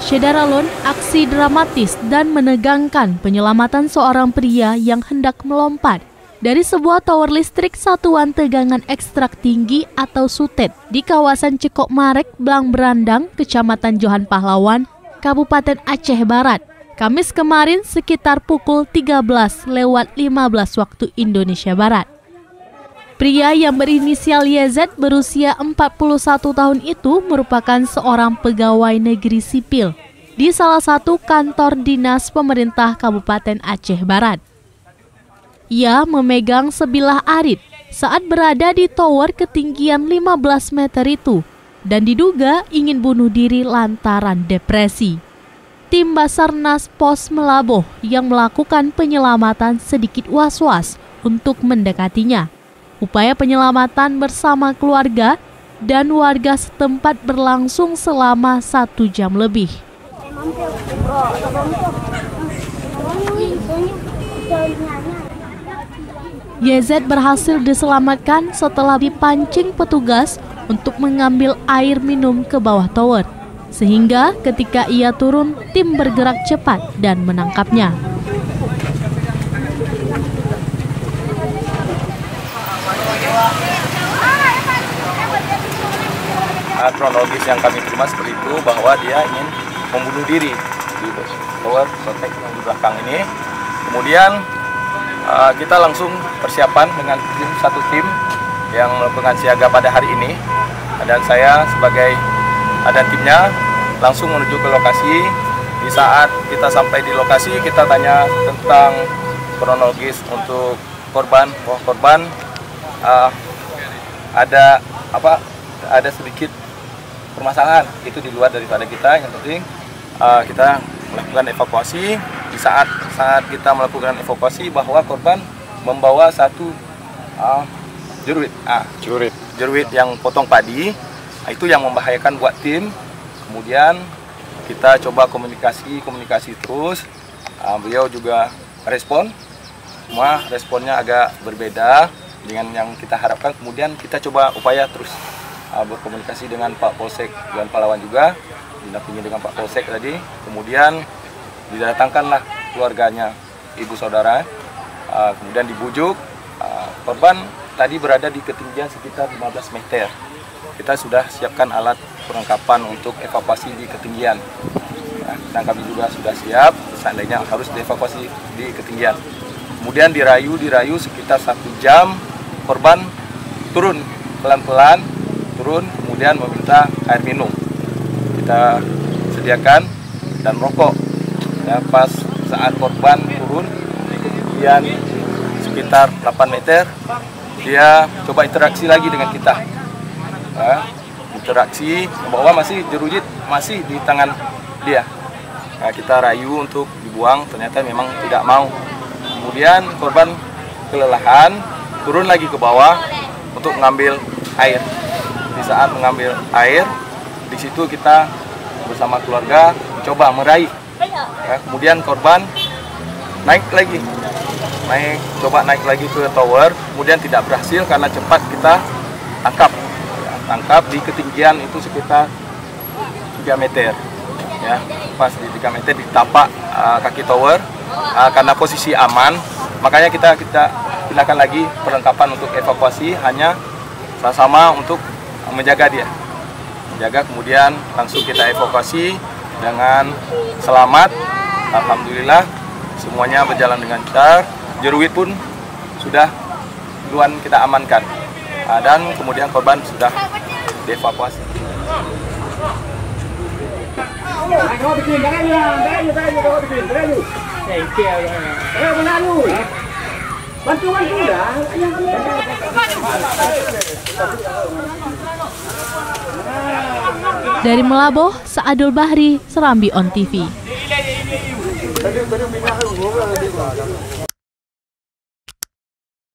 Syederalun, aksi dramatis dan menegangkan penyelamatan seorang pria yang hendak melompat dari sebuah tower listrik Satuan Tegangan Ekstrak Tinggi atau SUTED di kawasan Cekok Marek, Blang Berandang, Kecamatan Johan Pahlawan, Kabupaten Aceh Barat, Kamis kemarin sekitar pukul 13:15 waktu Indonesia Barat. Pria yang berinisial YZ berusia 41 tahun itu merupakan seorang pegawai negeri sipil di salah satu kantor dinas pemerintah Kabupaten Aceh Barat. Ia memegang sebilah arit saat berada di tower ketinggian 15 meter itu dan diduga ingin bunuh diri lantaran depresi. Tim Basarnas Pos Melaboh yang melakukan penyelamatan sedikit was-was untuk mendekatinya. Upaya penyelamatan bersama keluarga dan warga setempat berlangsung selama 1 jam lebih. YZ berhasil diselamatkan setelah dipancing petugas untuk mengambil air minum ke bawah tower. Sehingga ketika ia turun, tim bergerak cepat dan menangkapnya. Kronologis yang kami terima seperti itu bahwa dia ingin membunuh diri di tower SUTED yang di belakang ini. Kemudian kita langsung persiapan dengan satu tim yang melakukan siaga pada hari ini, dan saya sebagai ada timnya langsung menuju ke lokasi. Di saat kita sampai di lokasi, kita tanya tentang kronologis untuk korban. Korban ada sedikit permasalahan, itu di luar daripada kita. Yang penting kita melakukan evakuasi. Di saat kita melakukan evakuasi, bahwa korban membawa satu jeruit yang potong padi. Itu yang membahayakan buat tim. Kemudian kita coba komunikasi terus. Beliau juga respon. Cuma responnya agak berbeda dengan yang kita harapkan. Kemudian kita coba upaya terus berkomunikasi dengan Pak Polsek Johan Pahlawan juga, didampingi dengan Pak Polsek tadi. Kemudian didatangkanlah keluarganya, ibu saudara. Kemudian dibujuk. Korban tadi berada di ketinggian sekitar 15 meter. Kita sudah siapkan alat perlengkapan untuk evakuasi di ketinggian. Dan kami juga sudah siap seandainya harus dievakuasi di ketinggian. Kemudian dirayu sekitar 1 jam. Korban turun pelan-pelan, kemudian meminta air minum. Kita sediakan dan rokok. Ya, pas saat korban turun di ketinggian sekitar 8 meter, dia coba interaksi lagi dengan kita. Interaksi bahwa masih jeruit masih di tangan dia. Kita rayu untuk dibuang, ternyata memang tidak mau. Kemudian korban kelelahan, turun lagi ke bawah untuk mengambil air. Di saat mengambil air, di situ kita bersama keluarga mencoba meraih. Kemudian korban coba naik lagi ke tower, kemudian tidak berhasil karena cepat kita tangkap di ketinggian itu sekitar 3 meter. Ya, pas di 3 meter di tapak kaki tower. Karena posisi aman, makanya kita pindahkan lagi perlengkapan untuk evakuasi, hanya sama-sama untuk menjaga dia. Kemudian langsung kita evakuasi dengan selamat. Alhamdulillah semuanya berjalan dengan lancar. Jeruit pun sudah duluan kita amankan. Dan kemudian korban sudah dievakuasi. Dari Melaboh, Saadul Bahri, Serambi On TV.